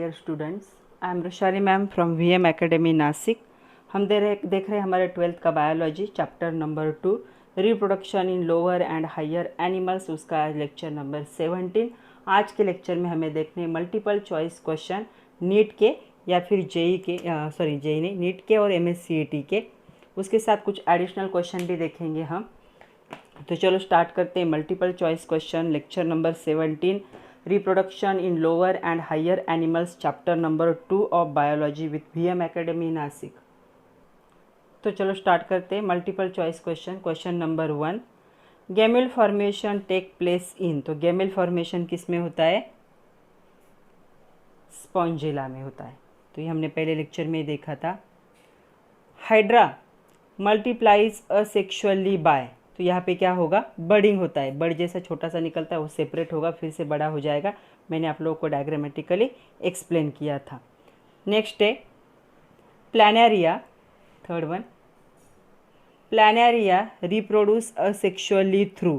Dear students, I am Rushali ma'am from VM academy Nashik. हम देख रहे हैं हमारे 12th का biology chapter number 2 reproduction in lower and higher animals, उसका लेक्चर नंबर 17। आज के लेक्चर में हमें देखने मल्टीपल चॉइस क्वेश्चन नीट के या फिर जेई के, जेई नहीं, नीट के और एमएससीईटी के, उसके साथ कुछ एडिशनल क्वेश्चन भी देखेंगे हम। तो चलो स्टार्ट करते हैं। Multiple choice question lecture number 17 reproduction in lower and higher animals chapter number 2 of biology with VM academy Nashik. तो चलो स्टार्ट करते हैं multiple choice question. Question number 1, gamete formation take place in. तो गैमेल फॉर्मेशन किस में होता है? Spongilla में होता है। तो ये हमने पहले लेक्चर में देखा था। Hydra multiplies asexually by. तो यहाँ पे क्या होगा? बर्डिंग होता है। बर्ड जैसा छोटा सा निकलता है, वो सेपरेट होगा, फिर से बड़ा हो जाएगा। मैंने आप लोगों को डायग्रामेटिकली एक्सप्लेन किया था। नेक्स्ट है Planaria, third one, Planaria reproduce asexually through.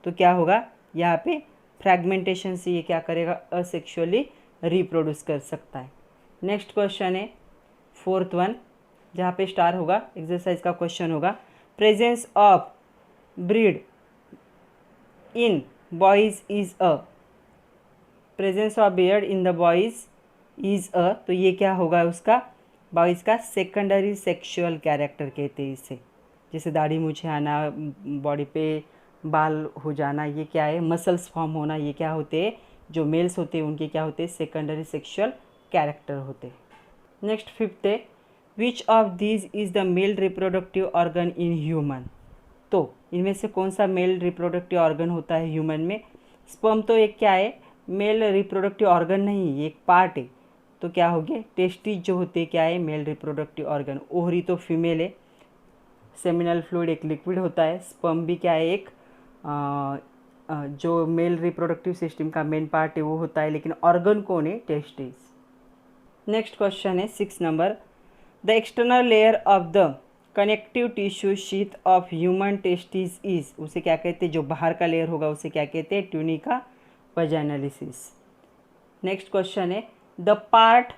तो क्या होगा? यहाँ पे फ्रैगमेंटेशन से ये क्या करेगा? असेक्सुअली रिप्रोड्यूस कर सकता है। नेक्स्ट क्वेश्चन है फोर्थ वन, जहाँ पे स्टार होगा, एक्सरसाइज का क्वेश्चन होगा। Presence of breed in boys is a. Presence of beard in the boys is a. तो ये क्या होगा? उसका बॉयज का सेकेंडरी सेक्सुअल कैरेक्टर कहते हैं इसे। जैसे दाढ़ी मूछे आना, बॉडी पे बाल हो जाना, ये क्या है? मसल्स फॉर्म होना, ये क्या होते हैं? जो मेल्स होते हैं उनके क्या होते हैं? सेकेंडरी सेक्सुअल कैरेक्टर होते हैं। नेक्स्ट फिफ्थ है which of these is the male reproductive organ in human. तो इनमें से कौन सा मेल रिप्रोडक्टिव ऑर्गन होता है ह्यूमन में? स्पर्म तो एक क्या है? मेल रिप्रोडक्टिव ऑर्गन नहीं, ये एक पार्ट है। तो क्या हो गया? टेस्टिस जो होते क्या है? Male reproductive organ. ओहरी तो फीमेल है। सेमिनल फ्लूइड एक लिक्विड होता है। स्पर्म भी क्या है? एक जो मेल रिप्रोडक्टिव सिस्टम का मेन पार्ट है वो होता है, लेकिन ऑर्गन कौन है? टेस्टिस। नेक्स्ट क्वेश्चन है 6 number, the external layer of the connective tissue sheath of human testis is. उसे क्या कहते हैं? जो बाहर का लेयर होगा उसे क्या कहते हैं? Tunica vaginalis. नेक्स्ट क्वेश्चन है the part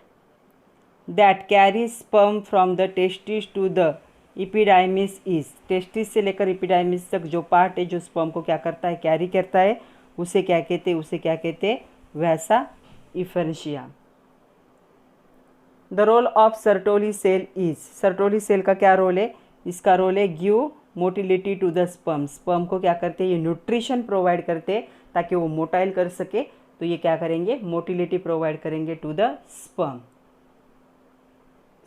that carries sperm from the testis to the epididymis is. Testis से लेकर इपिडाइमिस तक जो पार्ट है जो स्पर्म को क्या करता है? कैरी करता है, उसे क्या कहते हैं? उसे क्या कहते हैं? Vasa efferentia. The role of Sertoli cell is. Sertoli cell का क्या रोल है? इसका रोल है give motility to the sperm. Sperm को क्या करते हैं? ये न्यूट्रिशन प्रोवाइड करते हैं ताकि वो मोटाइल कर सके। तो ये क्या करेंगे? मोटिलिटी प्रोवाइड करेंगे टू द स्पर्म।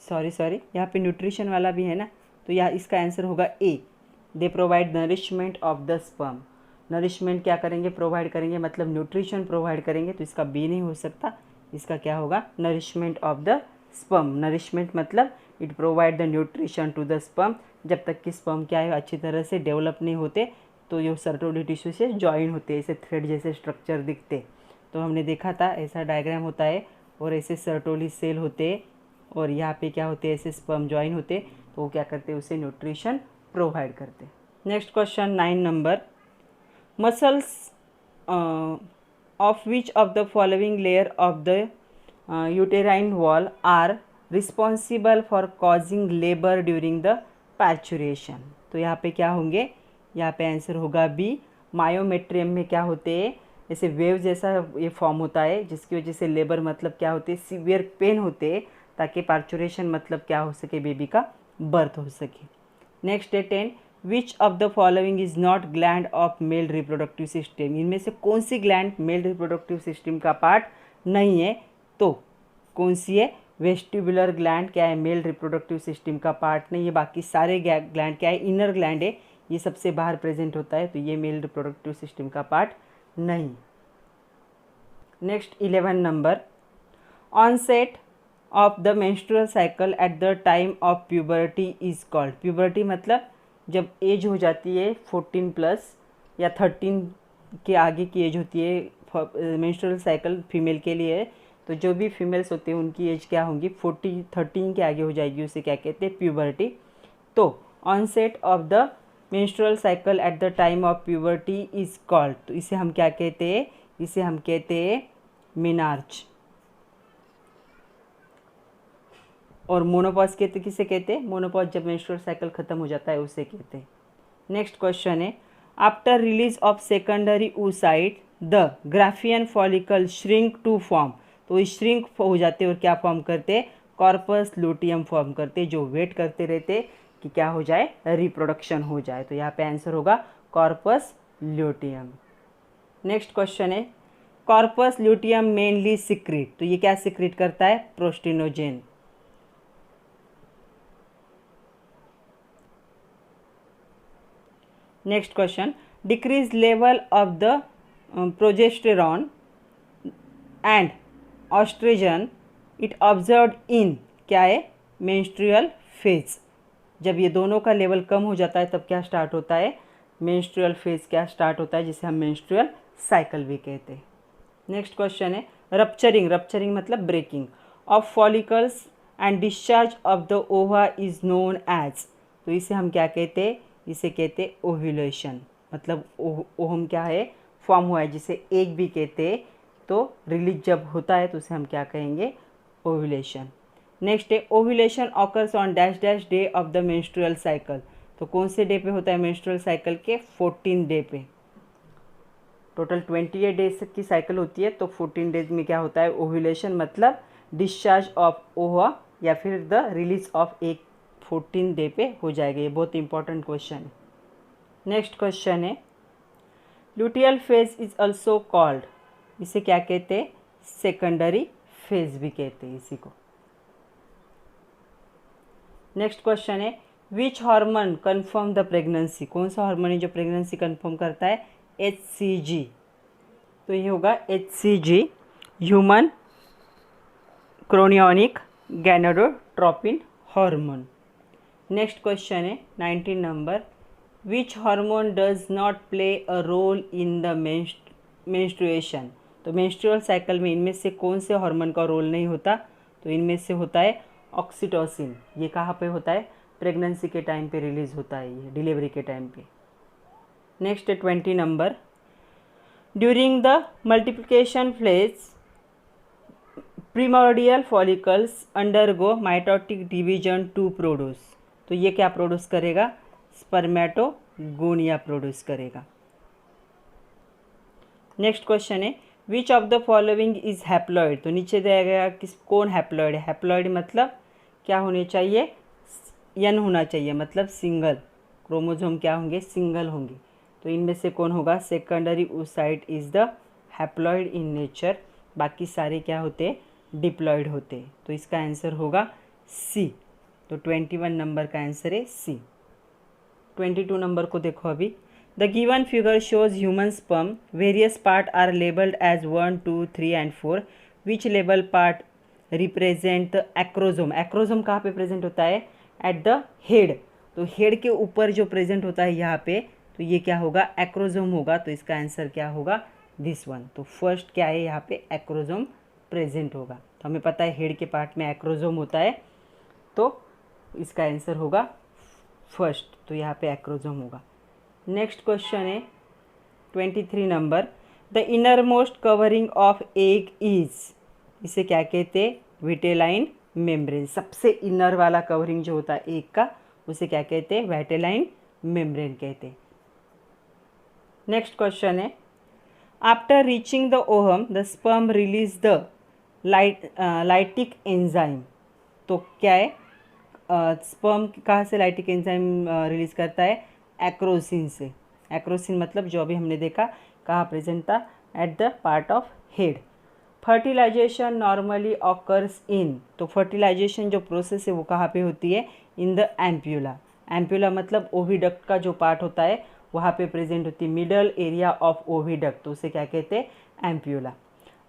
सॉरी यहाँ पे न्यूट्रिशन वाला भी है ना, तो यहाँ इसका आंसर होगा A. They provide nourishment of the sperm. Nourishment क्या करेंगे? प्रोवाइड करेंगे, मतलब न्यूट्रिशन प्रोवाइड करेंगे। तो इसका बी नहीं हो सकता, इसका क्या होगा? Nourishment of the sperm. Nourishment मतलब it provide the nutrition to the sperm. जब तक कि स्पर्म क्या है? अच्छी तरह से डेवलप नहीं होते, तो ये सर्टोली टिश्यू से जॉइन होते, ऐसे थ्रेड जैसे स्ट्रक्चर दिखते। तो हमने देखा था ऐसा डायग्राम होता है और ऐसे सर्टोली सेल होते, और यहाँ पे क्या होते हैं? ऐसे स्पर्म जॉइन होते, तो वो क्या करते हैं? उसे न्यूट्रिशन प्रोवाइड करते। Next question 9 number, muscles of which of the following layer of the uterine wall are responsible for causing labour during the parturition. तो यहाँ पे क्या होंगे? यहाँ पे आंसर होगा बी। मायोमेट्रियम में क्या होते हैं? ऐसे वेव जैसा ये फॉर्म होता है, जिसकी वजह से लेबर मतलब क्या होते हैं? सीवियर पेन होते हैं, ताकि पैचुरेशन मतलब क्या हो सके? बेबी का बर्थ हो सके। नेक्स्ट है 10, विच of the following is not gland of male reproductive system. इनमें से कौन सी ग्लैंड मेल रिप्रोडक्टिव सिस्टम का पार्ट नहीं है? तो कौन सी है? वेस्टिबुलर ग्लैंड क्या है? मेल रिप्रोडक्टिव सिस्टम का पार्ट नहीं है। बाकी सारे ग्लैंड क्या है? इनर ग्लैंड है, ये सबसे बाहर प्रेजेंट होता है, तो ये मेल रिप्रोडक्टिव सिस्टम का पार्ट नहीं। Next 11 number, onset of the menstrual cycle at the time of puberty is called. Puberty मतलब जब एज हो जाती है 14 प्लस या 13 के आगे की एज होती है मेंस्ट्रुअल साइकिल फीमेल के लिए, तो जो भी फीमेल्स होते हैं उनकी एज क्या होंगी? 13 के आगे हो जाएगी, उसे क्या कहते हैं? प्यूबर्टी। तो onset of the menstrual cycle at the time of puberty is called. तो इसे हम क्या कहते हैं? इसे हम कहते हैं मेनार्च। और मोनोपॉज कहते किसे कहते हैं? मोनोपॉज जब मेंस्ट्रुअल साइकिल खत्म हो जाता है उसे कहते हैं। नेक्स्ट क्वेश्चन है, after release of secondary oocyte the Graafian follicle shrink to form. तो ये श्रिंक हो जाते और क्या फॉर्म करते? कॉर्पस लूटियम फॉर्म करते, जो वेट करते रहते कि क्या हो जाए, रिप्रोडक्शन हो जाए। तो यहाँ पे आंसर होगा कॉर्पस ल्यूटियम। नेक्स्ट क्वेश्चन है, कॉर्पस ल्यूटियम मेनली सिक्रीट। तो ये क्या सिक्रीट करता है? प्रोस्टिनोजेन। Next question, decrease level of the progesterone and oestrogen it observed in, क्या है? Menstrual phase. जब ये दोनों का लेवल कम हो जाता है तब क्या स्टार्ट होता है? मेंस्ट्रुअल फेज क्या स्टार्ट होता है, जिसे हम मेंस्ट्रुअल साइकिल भी कहते हैं। नेक्स्ट क्वेश्चन है, रप्चरिंग, रप्चरिंग मतलब breaking of follicles and discharge of the ova is known as. तो इसे हम क्या कहते हैं? इसे कहते हैं ओव्यूलेशन। मतलब ओहम क्या है? फॉर्म हुआ है, जिसे एग भी कहते हैं। तो रिलीज जब होता है तो उसे हम क्या कहेंगे? ओव्यूलेशन। नेक्स्ट है, ovulation occurs on dash dash day of the menstrual cycle. तो कौन से डे पे होता है? मेंस्ट्रुअल साइकिल के 14 डे पे। टोटल 28 डेज की साइकिल होती है, तो 14 डेज में क्या होता है? ओव्यूलेशन, मतलब डिस्चार्ज ऑफ ओवा या फिर the release of egg 14 day पे हो जाएगा। ये बहुत इंपॉर्टेंट क्वेश्चन है। नेक्स्ट क्वेश्चन है, luteal phase is also called, इसे क्या कहते हैं? सेकेंडरी फेज भी कहते हैं इसी को। नेक्स्ट क्वेश्चन है, which hormone confirm the pregnancy. कौन सा हार्मोन है जो प्रेगनेंसी कन्फर्म करता है? HCG। तो ये होगा HCG, human chorionic gonadotropin hormone. Next question है 19 number, which hormone does not play a role in the menstruation. तो मेंस्ट्रुअल साइकिल में इनमें से कौन से हार्मोन का रोल नहीं होता? तो इनमें से होता है ऑक्सीटोसिन। ये कहाँ पे होता है? प्रेगनेंसी के टाइम पे रिलीज होता है, ये डिलीवरी के टाइम पे। नेक्स्ट है 20 number, during the multiplication phase primordial follicles undergo mitotic division to produce. तो ये क्या प्रोड्यूस करेगा? स्पर्मेटोगोनिया प्रोड्यूस करेगा। नेक्स्ट क्वेश्चन है, which of the following is haploid. तो नीचे दिया गया किस कौन हैप्लॉइड है? हैप्लॉइड मतलब क्या होने चाहिए? यन होना चाहिए, मतलब सिंगल। क्रोमोसोम क्या होंगे? सिंगल होंगे। तो इनमें से कौन होगा? Secondary oocyte is the haploid in nature. बाकी सारे क्या होते हैं? डिप्लॉइड होते हैं। तो इसका आंसर होगा सी। तो 21 नंबर का आंसर है सी। 22 नंबर को देखो अभी, the given figure shows human sperm, various part are labelled as 1, 2, 3 and 4, which label part represent the acrosome. Acrosome कहाँ पे प्रेजेंट होता है? At the head. तो हेड के ऊपर जो प्रेजेंट होता है यहाँ पे, तो ये क्या होगा? एक्रोजोम होगा। तो इसका आंसर क्या होगा? This one. तो फर्स्ट क्या है? यहाँ पे एक्रोजोम प्रेजेंट होगा। तो हमें पता है हेड के पार्ट में एक्रोजोम होता है, तो इसका आंसर होगा फर्स्ट। तो यहाँ पे एक्रोजोम होगा। नेक्स्ट क्वेश्चन है 23 number, the inner most covering of egg is, इसे क्या कहते हैं? Vitelline membrane. सबसे इनर वाला कवरिंग जो होता है एग का, उसे क्या कहते हैं? विटेलाइन मेम्ब्रेन कहते हैं। नेक्स्ट क्वेश्चन है, after reaching the ohm the sperm release the lytic enzyme. तो क्या है? स्पर्म कहाँ से लाइटिक एंजाइम रिलीज करता है? एक्रोसिन से। एक्रोसिन मतलब जो अभी हमने देखा कहाँ प्रेजेंट था? At the part of head. Fertilization normally occurs in, तो फर्टिलाइजेशन जो प्रोसेस है वो कहाँ पे होती है? In the ampulla. एम्प्यूला मतलब ओविडक्ट का जो पार्ट होता है वहाँ पे प्रेजेंट होती है, मिडल एरिया ऑफ ओविडक्ट। तो उसे क्या कहते हैं? Ampulla.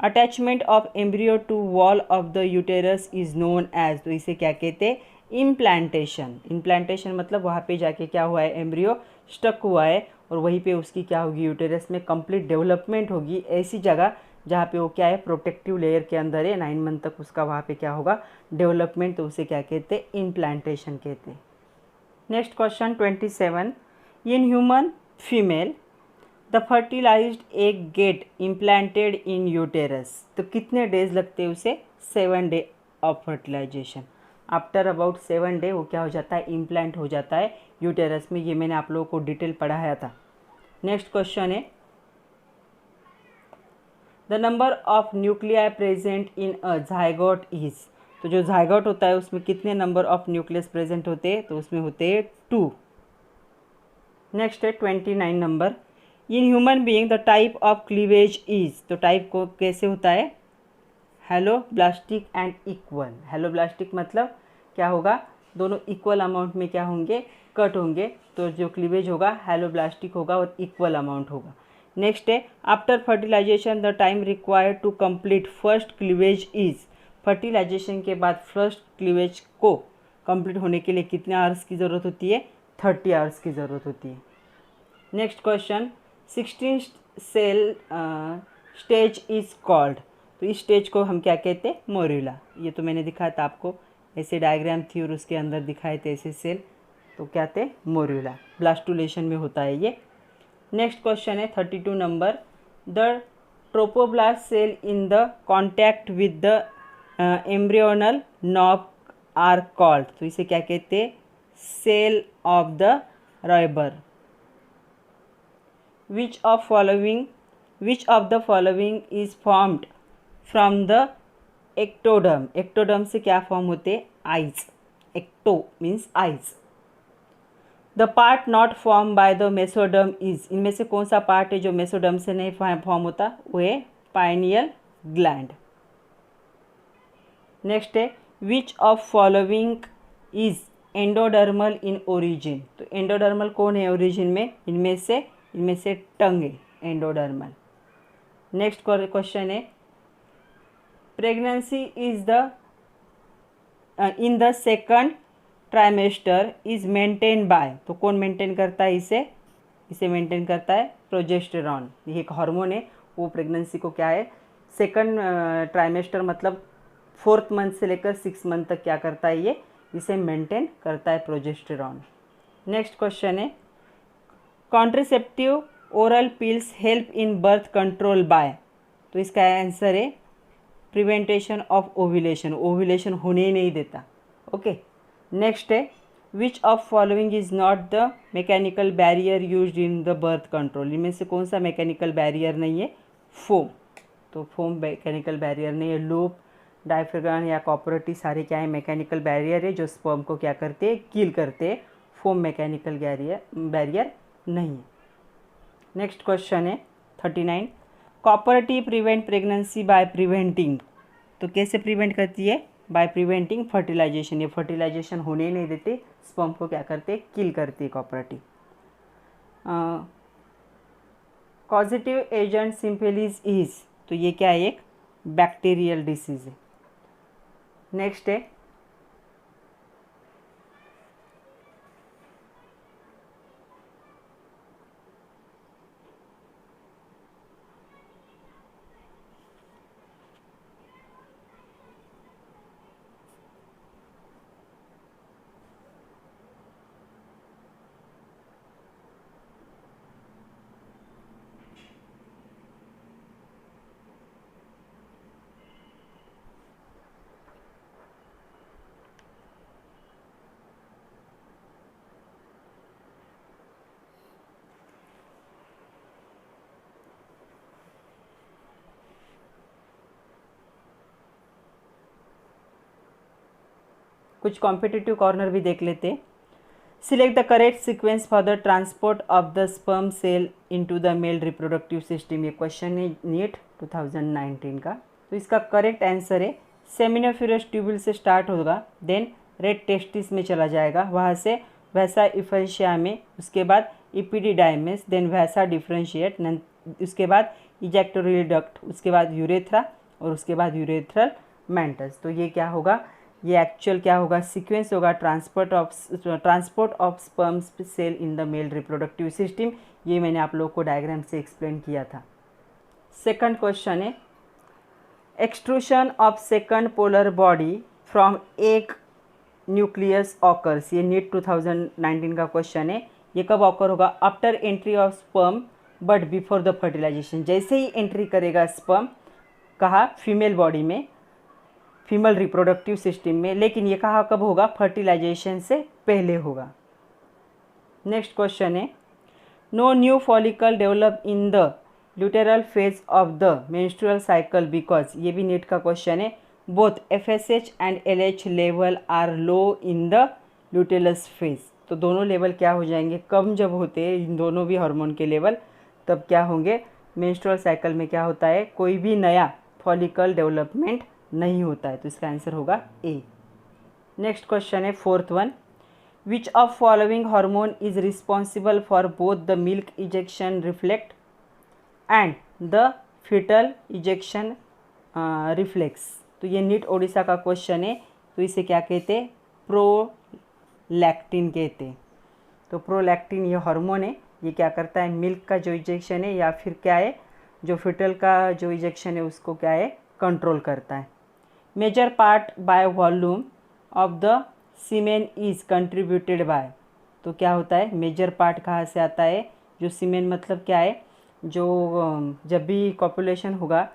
Attachment of embryo to wall of the uterus is known as, तो इसे क्या कहते हैं? इम्प्लांटेशन। इम्प्लांटेशन मतलब वहाँ पे जाके क्या हुआ है? एम्ब्रियो स्टक हुआ है और वहीं पे उसकी क्या होगी? यूटेरस में कंप्लीट डेवलपमेंट होगी, ऐसी जगह जहाँ पे वो क्या है? प्रोटेक्टिव लेयर के अंदर है, 9 मंथ तक उसका वहाँ पे क्या होगा? डेवलपमेंट। तो उसे क्या कहते हैं? इम्प्लांटेशन कहते हैं। Next question 27, in human female the fertilized egg get implanted in uterus. तो कितने डेज लगते हैं उसे? 7 day of fertilization. After about 7 day वो क्या हो जाता है, इम्प्लांट हो जाता है यूटेरस में। ये मैंने आप लोगों को डिटेल पढ़ाया था। नेक्स्ट क्वेश्चन है the number of nuclei present in a zygote is. तो जो जाइगोट होता है उसमें कितने नंबर ऑफ न्यूक्लियस प्रेजेंट होते हैं, तो उसमें होते हैं 2। नेक्स्ट है 29 number, in human being the type of cleavage is. तो टाइप को कैसे होता है, हेलोब्लास्टिक एंड इक्वल। हेलोब्लास्टिक मतलब क्या होगा, दोनों इक्वल अमाउंट में क्या होंगे, कट होंगे। तो जो क्लीवेज होगा हेलोब्लास्टिक होगा और इक्वल अमाउंट होगा। नेक्स्ट है after fertilization the time required to complete first cleavage is. Fertilization के बाद फर्स्ट क्लीवेज को कंप्लीट होने के लिए कितने आवर्स की ज़रूरत होती है, 30 आवर्स की ज़रूरत होती है। Next question 16 cell stage is called. तो इस स्टेज को हम क्या कहते हैं, मोरुला। ये तो मैंने दिखाया था आपको, ऐसे डायग्राम थी और उसके अंदर दिखाए थे ऐसे सेल, तो क्या थे, मोरुला। ब्लास्टुलेशन में होता है ये। नेक्स्ट क्वेश्चन है 32 number, the trophoblast cell in the contact with the embryonal knob are called. तो इसे क्या कहते हैं, cell of the Rauber. Which of the following is formed from the ectoderm। ectoderm से क्या फॉर्म होते हैं, eyes। ecto means eyes। the part not formed by the mesoderm is। इनमें से कौन सा पार्ट है जो मेसोडर्म से नहीं फॉर्म होता, वो है पाइनियल ग्लैंड। नेक्स्ट है which of following is endodermal in origin. तो एंडोडर्मल कौन है ओरिजिन में, इनमें से टंग है एंडोडर्मल। नेक्स्ट क्वेश्चन है pregnancy is the in the second trimester is maintain by. तो कौन मेंटेन करता है इसे मेंटेन करता है प्रोजेस्टेरॉन। ये एक हार्मोन है, वो प्रेगनेंसी को क्या है, सेकंड ट्राइमेस्टर मतलब 4th मंथ से लेकर 6 मंथ तक क्या करता है, ये इसे मेंटेन करता है प्रोजेस्टेरॉन। नेक्स्ट क्वेश्चन है contraceptive oral pills help in birth control by. तो इसका आंसर है प्रिवेंटेशन ऑफ ओव्यूलेशन। ओव्यूलेशन होने ही नहीं देता। ओके। नेक्स्ट है which of following is not the mechanical barrier used in the birth control. इनमें से कौन सा मैकेनिकल बैरियर नहीं है, फोम। तो फोम मैकेनिकल बैरियर नहीं है। लूप, डायफ्राम या कॉपरेटी सारे क्या है, मैकेनिकल बैरियर है जो स्पर्म को क्या करते हैं, किल करते हैं। फोम मैकेनिकल बैरियर नहीं है। नेक्स्ट क्वेश्चन है 39 कॉपरेटी प्रिवेंट प्रेगनेंसी बाय प्रिवेंटिंग। तो कैसे प्रिवेंट करती है, बाय प्रिवेंटिंग फर्टिलाइजेशन। ये फर्टिलाइजेशन होने नहीं देते, स्पर्म को क्या करते, किल करती है कॉपरेटी। Causative agent syphilis is. तो ये क्या है, एक बैक्टीरियल डिसीज है। नेक्स्ट है कुछ कॉम्पिटिटिव कॉर्नर भी देख लेते हैं। Select the correct sequence for the transport of the sperm cell into the male reproductive system. ये क्वेश्चन है नीट 2019 का। तो इसका करेक्ट आंसर है सेमिनोफिरस ट्यूब्यूल से स्टार्ट होगा, देन रेड टेस्टिस में चला जाएगा, वहाँ से वैसा इफेशिया में, उसके बाद इपिडिडाइमिस, देन वैसा डिफ्रेंशिएट, उसके बाद इजेक्टोरियल डक्ट, उसके बाद यूरेथ्रा और उसके बाद यूरेथ्रल मेंटस। तो ये क्या होगा, ये एक्चुअल क्या होगा, सीक्वेंस होगा transport of sperm cell in the male reproductive system. ये मैंने आप लोगों को डायग्राम से एक्सप्लेन किया था। सेकंड क्वेश्चन है extrusion of second polar body from egg nucleus occurs. ये नीट 2019 का क्वेश्चन है। ये कब ऑकर होगा, after entry of sperm but before the fertilization. जैसे ही एंट्री करेगा स्पर्म, कहा फीमेल बॉडी में, फीमेल रिप्रोडक्टिव सिस्टम में, लेकिन ये कहाँ कब होगा, फर्टिलाइजेशन से पहले होगा। नेक्स्ट क्वेश्चन है, no new follicle develop in the luteal phase of the menstrual cycle because, ये भी नीट का क्वेश्चन है, both FSH and LH level are low in the luteal phase. तो दोनों लेवल क्या हो जाएंगे, कम जब होते हैं इन दोनों भी हार्मोन के लेवल, तब क्या होंगे, मेंस्ट्रुअल साइकिल में क्या होता है, कोई भी नया फॉलिकल डेवलपमेंट नहीं होता है। तो इसका आंसर होगा ए। नेक्स्ट क्वेश्चन है fourth one, which of following hormone is responsible for both the milk ejection reflex and the fetal ejection reflex. तो ये नीट ओडिशा का क्वेश्चन है। तो इसे क्या कहते हैं, प्रोलैक्टिन कहते हैं। तो प्रोलैक्टिन ये हार्मोन है, ये क्या करता है, मिल्क का जो इजेक्शन है या फिर क्या है, जो फीटल का जो इजेक्शन है उसको क्या है, कंट्रोल करता है। Major part by volume of the semen is contributed by. तो क्या होता है, मेजर पार्ट कहाँ से आता है, जो सीमेन मतलब क्या है, जो जब भी कॉपुलेशन होगा,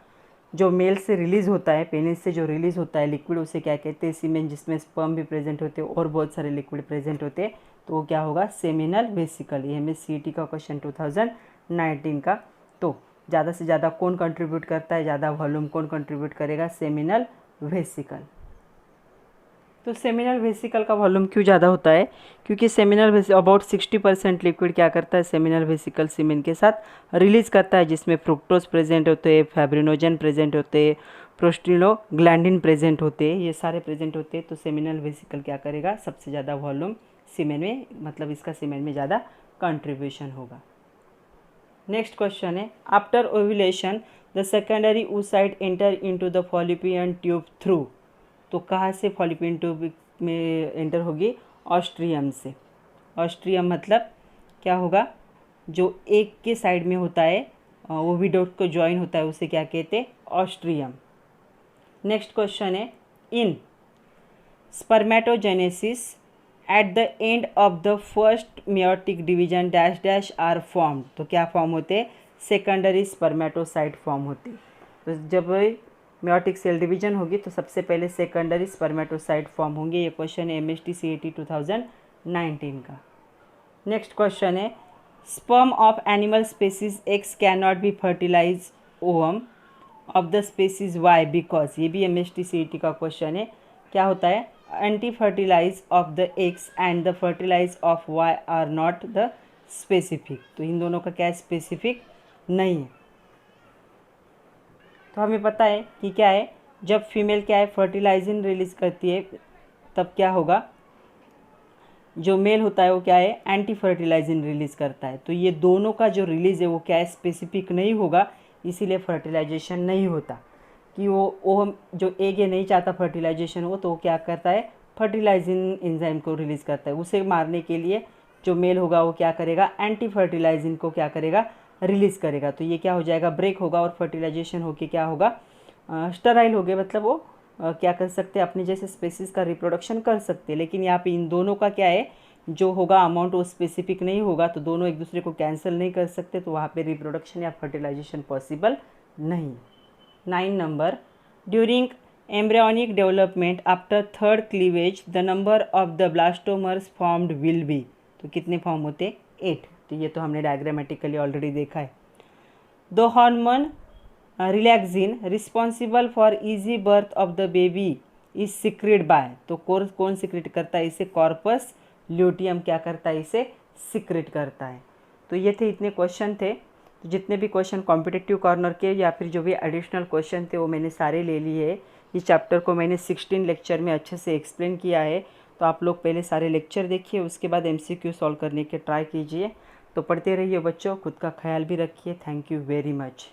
जो मेल से रिलीज़ होता है, पेनिस से जो रिलीज़ होता है लिक्विड, उसे क्या कहते हैं, सीमेन, जिसमें स्पर्म भी प्रेजेंट होते हैं और बहुत सारे लिक्विड प्रेजेंट होते हैं। तो वो क्या होगा, सेमिनल वेसिकल। ये हमें CET का क्वेश्चन 2019 का। तो ज़्यादा से ज़्यादा कौन कंट्रीब्यूट करता है, ज़्यादा वॉल्यूम कौन कंट्रीब्यूट करेगा, सेमिनल वेसिकल। तो सेमिनल वेसिकल का वॉल्यूम क्यों ज़्यादा होता है, क्योंकि सेमिनल अबाउट 60% लिक्विड क्या करता है, सेमिनल वेसिकल सीमेन के साथ रिलीज करता है, जिसमें फ्रुक्टोज प्रेजेंट होते हैं, फाइब्रिनोजन प्रेजेंट होते हैं, प्रोस्टिग्लैंडिन प्रेजेंट होते हैं, ये सारे प्रेजेंट होते हैं। तो सेमिनल वेसिकल क्या करेगा, सबसे ज़्यादा वॉल्यूम सीमेन में, मतलब इसका सीमेन में ज़्यादा कंट्रीब्यूशन होगा। नेक्स्ट क्वेश्चन है, after ovulation the secondary oocyte enter into the fallopian tube through. तो कहाँ से फॉलिपियन ट्यूब में एंटर होगी, ऑस्ट्रियम से। ऑस्ट्रियम मतलब क्या होगा, जो एक के साइड में होता है ओविडक्ट को ज्वाइन होता है, उसे क्या कहते हैं, ऑस्ट्रियम। नेक्स्ट क्वेश्चन है, in spermatogenesis at the end of the first meiotic division dash dash are formed. तो क्या फॉर्म होते हैं, सेकेंडरी स्पर्मेटोसाइट फॉर्म होते। तो जब मेयोटिक सेल डिवीजन होगी तो सबसे पहले सेकेंडरी स्पर्मेटोसाइट फॉर्म होंगे। ये क्वेश्चन है MST CET 2019 का। नेक्स्ट क्वेश्चन है, sperm of animal species X can not be fertilize ovum of the species Y because. ये भी MST CET का क्वेश्चन है। क्या होता है, anti fertilize of the X and the fertilize of Y are not the specific. तो इन दोनों का क्या स्पेसिफिक नहीं है। तो हमें पता है कि क्या है, जब फीमेल क्या है, फर्टिलाइजिन रिलीज करती है, तब क्या होगा, जो मेल होता है वो क्या है, एंटी फर्टिलाइजिन रिलीज करता है। तो ये दोनों का जो रिलीज है वो क्या है, स्पेसिफिक नहीं होगा, इसीलिए फर्टिलाइजेशन नहीं होता। कि वो जो एग ये नहीं चाहता फर्टिलाइजेशन हो, तो वो क्या करता है, फर्टिलाइजिन एंजाइम को रिलीज करता है। उसे मारने के लिए जो मेल होगा वो क्या करेगा, एंटी फर्टिलाइजिन को क्या करेगा, रिलीज करेगा। तो ये क्या हो जाएगा, ब्रेक होगा और फर्टिलाइजेशन होके क्या होगा, स्टराइल हो गए, मतलब वो क्या कर सकते हैं, अपने जैसे स्पेसीज का रिप्रोडक्शन कर सकते हैं। लेकिन यहाँ पे इन दोनों का क्या है, जो होगा अमाउंट वो स्पेसिफिक नहीं होगा, तो दोनों एक दूसरे को कैंसिल नहीं कर सकते, तो वहाँ पे रिप्रोडक्शन या फर्टिलाइजेशन पॉसिबल नहीं। 9 number, during embryonic development after third cleavage the number of the blastomeres formed will be. तो कितने फॉर्म होते, 8। तो ये तो हमने डायग्रामेटिकली ऑलरेडी देखा है। The hormone relaxin responsible for easy birth of the baby is secrete by. तो कौन सिक्रेट करता है इसे, कॉर्पस ल्यूटियम क्या करता है, इसे सिक्रेट करता है। तो ये थे, इतने क्वेश्चन थे। तो जितने भी क्वेश्चन कॉम्पिटिटिव कॉर्नर के या फिर जो भी एडिशनल क्वेश्चन थे वो मैंने सारे ले लिए। इस चैप्टर को मैंने 16 लेक्चर में अच्छे से एक्सप्लेन किया है। तो आप लोग पहले सारे लेक्चर देखिए, उसके बाद MCQ सॉल्व करने के ट्राई कीजिए। तो पढ़ते रहिए बच्चों, खुद का ख्याल भी रखिए। Thank you very much.